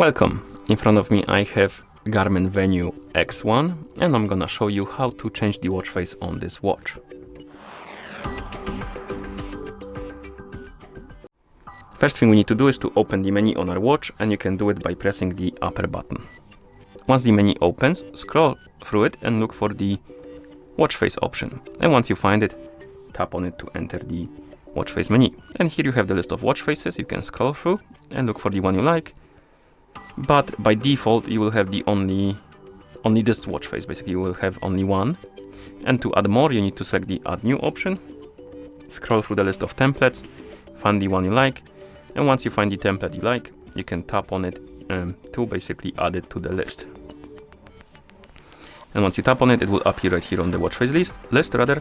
Welcome! In front of me I have GARMIN Venu X1 and I'm gonna show you how to change the watch face on this watch. First thing we need to do is to open the menu on our watch, and you can do it by pressing the upper button. Once the menu opens, scroll through it and look for the watch face option. And once you find it, tap on it to enter the watch face menu. And here you have the list of watch faces. You can scroll through and look for the one you like. But by default, you will have the only this watch face. Basically, you will have only one. And to add more, you need to select the add new option. Scroll through the list of templates, find the one you like. And once you find the template you like, you can tap on it to basically add it to the list. And once you tap on it, it will appear right here on the watch face list rather.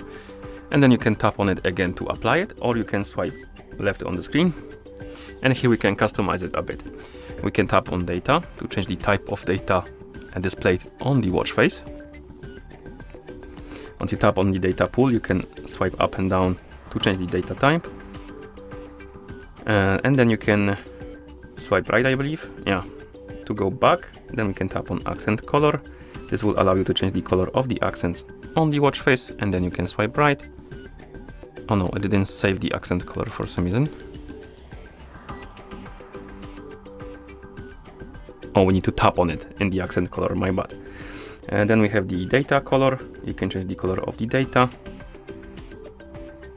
And then you can tap on it again to apply it, or you can swipe left on the screen. And here we can customize it a bit. We can tap on data to change the type of data displayed on the watch face. Once you tap on the data pool, you can swipe up and down to change the data type. And then you can swipe right, I believe, to go back. Then we can tap on accent color. This will allow you to change the color of the accents on the watch face, and then you can swipe right. Oh no, I didn't save the accent color for some reason. Oh, we need to tap on it in the accent color, my bad. And then we have the data color. You can change the color of the data.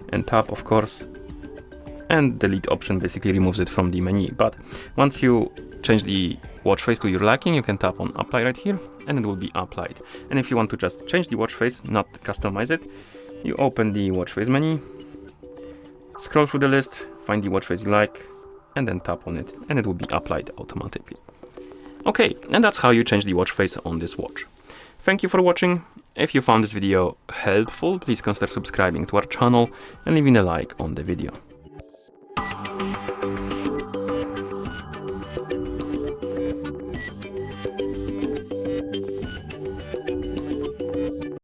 And tap, of course. And delete option basically removes it from the menu. But once you change the watch face to your liking, you can tap on apply right here and it will be applied. And if you want to just change the watch face, not customize it, you open the watch face menu, scroll through the list, find the watch face you like, and then tap on it and it will be applied automatically. Okay, and that's how you change the watch face on this watch. Thank you for watching. If you found this video helpful, please consider subscribing to our channel and leaving a like on the video.